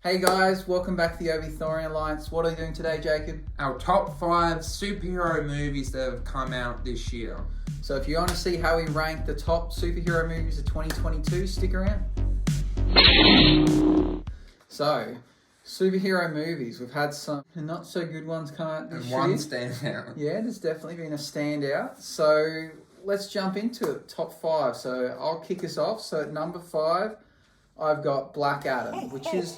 Hey guys, welcome back to the Thorian Alliance. What are you doing today, Jacob? Our top 5 superhero movies that have come out this year. So if you want to see how we rank the top superhero movies of 2022, stick around. So, superhero movies. We've had some not so good ones come out this year. And one stands out. Yeah, there's definitely been a standout. So let's jump into it. Top 5. So I'll kick us off. So at number 5, I've got Black Adam, which is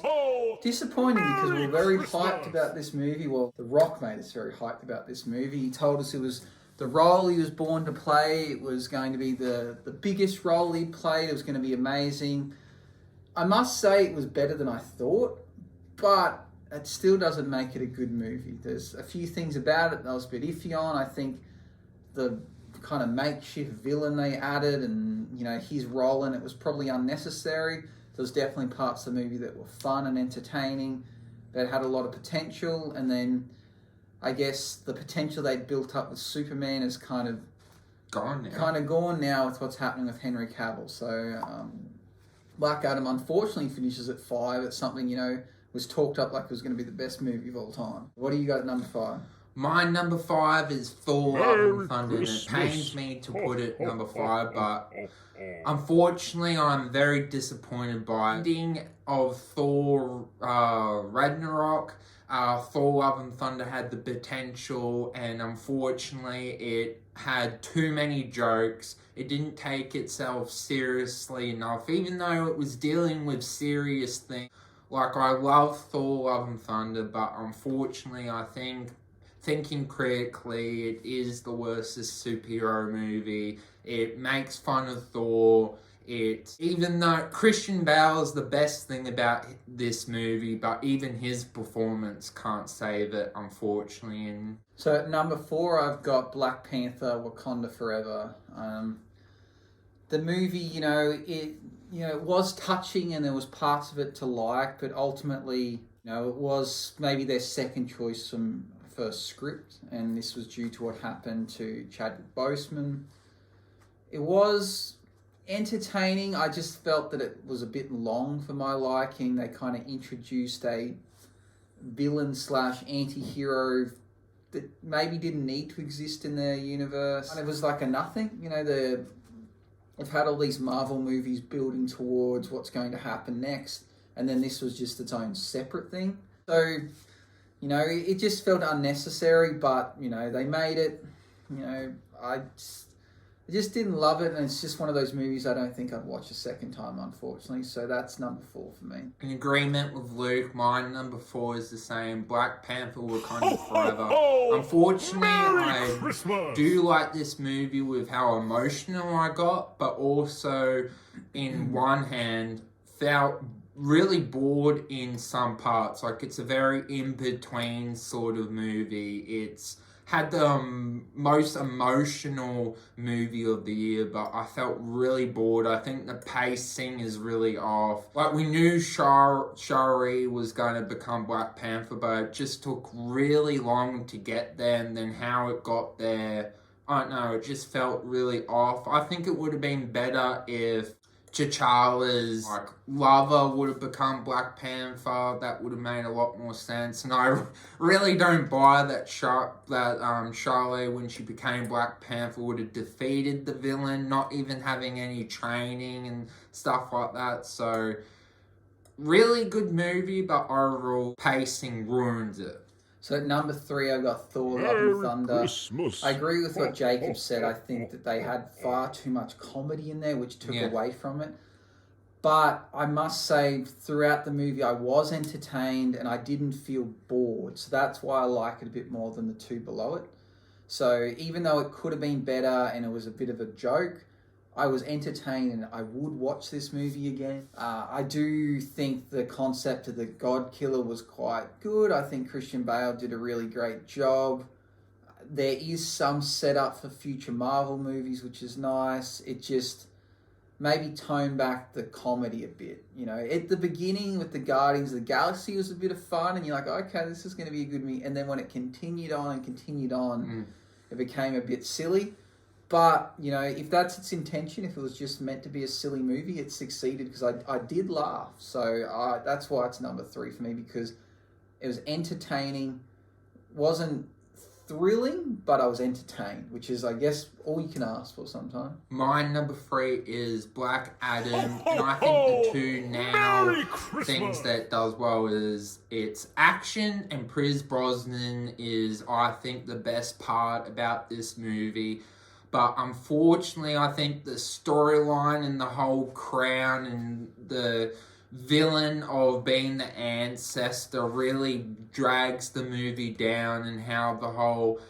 disappointing because we were very hyped about this movie. Well, The Rock made us very hyped about this movie. He told us it was the role he was born to play. It was going to be the biggest role he played. It was going to be amazing. I must say it was better than I thought, but it still doesn't make it a good movie. There's a few things about it that I was a bit iffy on. I think the kind of makeshift villain they added and, his role in it was probably unnecessary. There was definitely parts of the movie that were fun and entertaining, that had a lot of potential, and then I guess the potential they'd built up with Superman is kind of gone now with what's happening with Henry Cavill. So Black Adam unfortunately finishes at 5. It's something, was talked up like it was going to be the best movie of all time. What do you got at number 5? My number 5 is Thor: Love and Thunder, and it pains me to put it number 5, but unfortunately I'm very disappointed by the ending of Thor Ragnarok. Thor: Love and Thunder had the potential, and unfortunately it had too many jokes. It didn't take itself seriously enough, even though it was dealing with serious things. Like, I love Thor: Love and Thunder, but unfortunately I think, thinking critically, it is the worst superhero movie. It makes fun of Thor. Even though Christian Bale is the best thing about this movie, but even his performance can't save it, unfortunately. So at number 4, I've got Black Panther: Wakanda Forever. The movie, it was touching and there was parts of it to like, but ultimately, it was maybe their second choice for script, and this was due to what happened to Chadwick Boseman. It was entertaining. I just felt that it was a bit long for my liking. They kind of introduced a villain / anti-hero that maybe didn't need to exist in their universe. And it was like a nothing. They've had all these Marvel movies building towards what's going to happen next, and then this was just its own separate thing. So, it just felt unnecessary, but, they made it. I just didn't love it, and it's just one of those movies I don't think I'd watch a second time, unfortunately. So that's number 4 for me. In agreement with Luke, my number 4 is the same. Black Panther: Wakanda Forever. Unfortunately, I do like this movie with how emotional I got, but also, in one hand, felt really bored in some parts. Like, it's a very in-between sort of movie. It's had the most emotional movie of the year, but I felt really bored. I think the pacing is really off. Like, we knew Shuri was going to become Black Panther, but it just took really long to get there, and then how it got there, I don't know, it just felt really off. I think it would have been better if T'Challa's lover would have become Black Panther. That would have made a lot more sense. And I really don't buy that Charlotte, when she became Black Panther, would have defeated the villain, not even having any training and stuff like that. So, really good movie, but overall pacing ruins it. So at number 3, I've got Thor: Love and Thunder. Christmas. I agree with what Jacob said. I think that they had far too much comedy in there, which took away from it. But I must say, throughout the movie, I was entertained and I didn't feel bored. So that's why I like it a bit more than the 2 below it. So even though it could have been better and it was a bit of a joke, I was entertained and I would watch this movie again. I do think the concept of the God Killer was quite good. I think Christian Bale did a really great job. There is some setup for future Marvel movies, which is nice. It just maybe tone back the comedy a bit. At the beginning with the Guardians of the Galaxy was a bit of fun, and you're like, okay, this is going to be a good movie. And then when it continued on, it became a bit silly. But, you know, if that's its intention, if it was just meant to be a silly movie, it succeeded because I did laugh. So that's why it's number 3 for me, because it was entertaining, wasn't thrilling, but I was entertained, which is, I guess, all you can ask for sometimes. My number 3 is Black Adam, and I think the two now things that it does well is its action, and Pierce Brosnan is, I think, the best part about this movie. But unfortunately, I think the storyline and the whole crown and the villain of being the ancestor really drags the movie down, and how the whole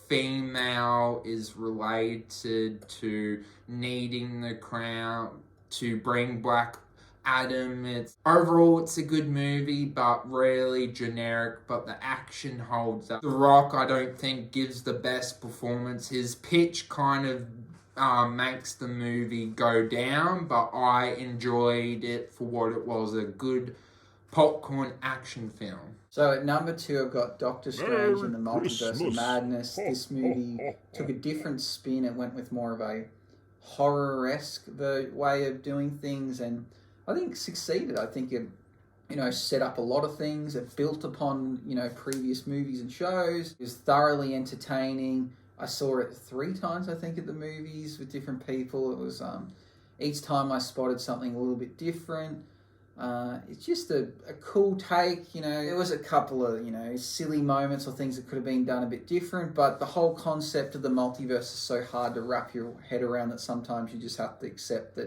female is related to needing the crown to bring Black Adam. Overall, it's a good movie, but really generic, but the action holds up. The Rock, I don't think, gives the best performance. His pitch kind of makes the movie go down, but I enjoyed it for what it was, a good popcorn action film. So at number 2, I've got Doctor Strange in the Multiverse of Madness. This movie took a different spin. It went with more of a horror-esque way of doing things, and I think succeeded. I think it, you know, set up a lot of things. It built upon, you know, previous movies and shows. It was thoroughly entertaining. I saw it 3 times, I think, at the movies with different people. It was each time I spotted something a little bit different. It's just a cool take, you know. There was a couple of, you know, silly moments or things that could have been done a bit different, but the whole concept of the multiverse is so hard to wrap your head around that sometimes you just have to accept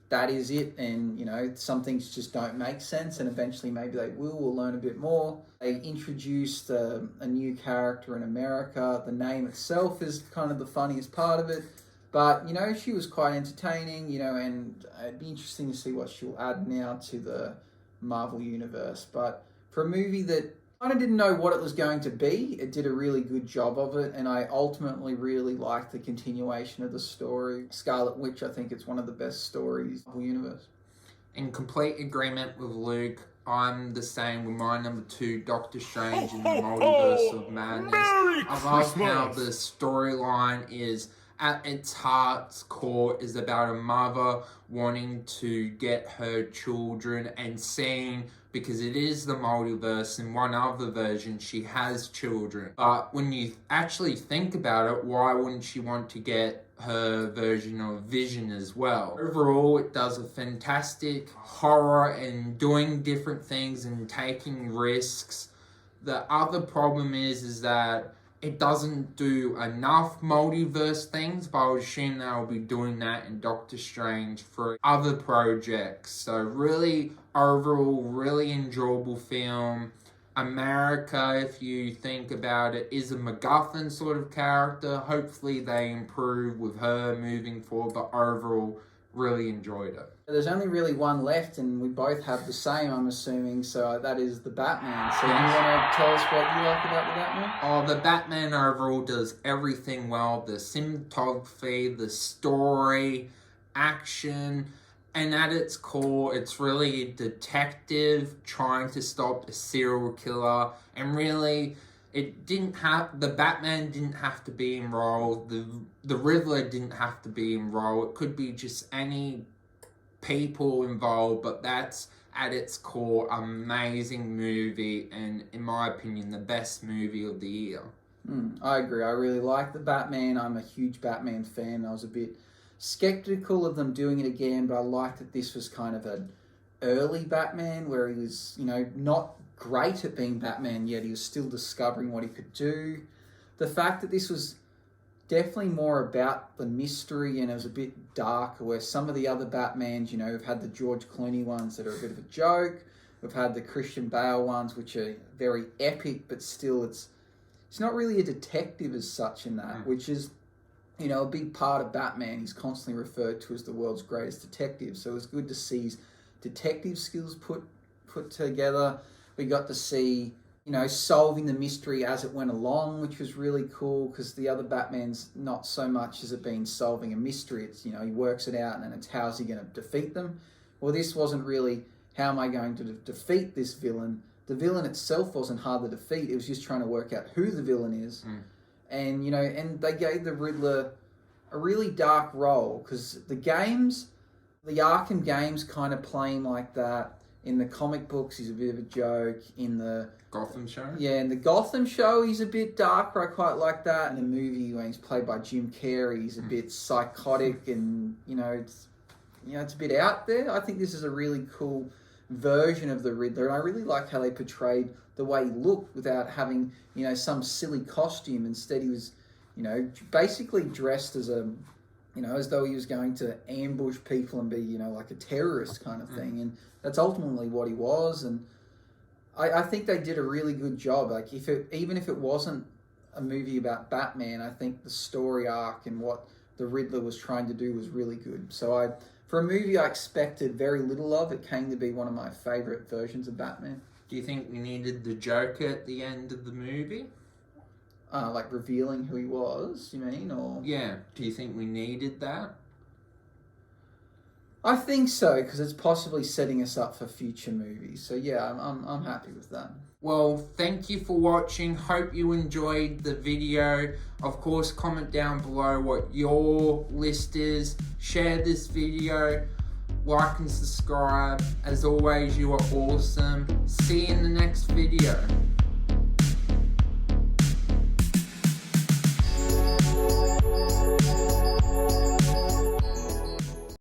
that is it, and, you know, some things just don't make sense, and eventually maybe they will. We'll learn a bit more. They introduced a new character in America. The name itself is kind of the funniest part of it. But, you know, she was quite entertaining, you know, and it'd be interesting to see what she'll add now to the Marvel Universe. But for a movie that kind of didn't know what it was going to be, it did a really good job of it, and I ultimately really liked the continuation of the story. Scarlet Witch, I think it's one of the best stories in the universe. In complete agreement with Luke, I'm the same with my number 2, Doctor Strange in the Multiverse of Madness. I love how the storyline is, at its heart's core, is about a mother wanting to get her children and seeing, because it is the multiverse, in one other version she has children. But when you actually think about it, why wouldn't she want to get her version of Vision as well? Overall, it does a fantastic horror and doing different things and taking risks. The other problem is that it doesn't do enough multiverse things, but I would assume they'll be doing that in Doctor Strange for other projects. So really, overall, really enjoyable film. America, if you think about it, is a MacGuffin sort of character. Hopefully they improve with her moving forward, but overall, really enjoyed it. There's only really one left, and we both have the same, I'm assuming, so that is the Batman. So you want to tell us what you like about the Batman? Oh, the Batman overall does everything well. The cinematography, the story, action, and at its core, it's really a detective trying to stop a serial killer, and really, the Batman didn't have to be enrolled, the Riddler didn't have to be enrolled, it could be just any people involved, but that's at its core amazing movie, and in my opinion, the best movie of the year. I agree. I really like the Batman. I'm a huge Batman fan. I was a bit skeptical of them doing it again, but I liked that this was kind of an early Batman where he was, you know, not great at being Batman, yet he was still discovering what he could do. The fact that this was definitely more about the mystery, and it was a bit darker, where some of the other Batmans, you know, we've had the George Clooney ones that are a bit of a joke, we've had the Christian Bale ones which are very epic, but still it's not really a detective as such in that, which is, you know, a big part of Batman. He's constantly referred to as the world's greatest detective, so it was good to see his detective skills put together. We got to see, you know, solving the mystery as it went along, which was really cool, because the other Batman's not so much as it being solving a mystery. It's, you know, he works it out, and then it's how's he going to defeat them. Well, this wasn't really how am I going to defeat this villain. The villain itself wasn't hard to defeat. It was just trying to work out who the villain is. And, you know, and they gave the Riddler a really dark role, because the Arkham games kind of play him like that. In the comic books, he's a bit of a joke. In the Gotham show? Yeah, in the Gotham show, he's a bit darker. I quite like that. In the movie, when he's played by Jim Carrey, he's a bit psychotic and, it's a bit out there. I think this is a really cool version of the Riddler, and I really like how they portrayed the way he looked without having, some silly costume. Instead, he was, basically dressed as as though he was going to ambush people and be, like a terrorist kind of thing. And that's ultimately what he was. And I think they did a really good job. Like, even if it wasn't a movie about Batman, I think the story arc and what the Riddler was trying to do was really good. So for a movie I expected very little of, it came to be one of my favourite versions of Batman. Do you think we needed the Joker at the end of the movie? Like revealing who he was, you mean? Or Yeah. Do you think we needed that? I think so, because it's possibly setting us up for future movies. So yeah, I'm happy with that. Well, thank you for watching. Hope you enjoyed the video. Of course, comment down below what your list is. Share this video. Like and subscribe. As always, you are awesome. See you in the next video.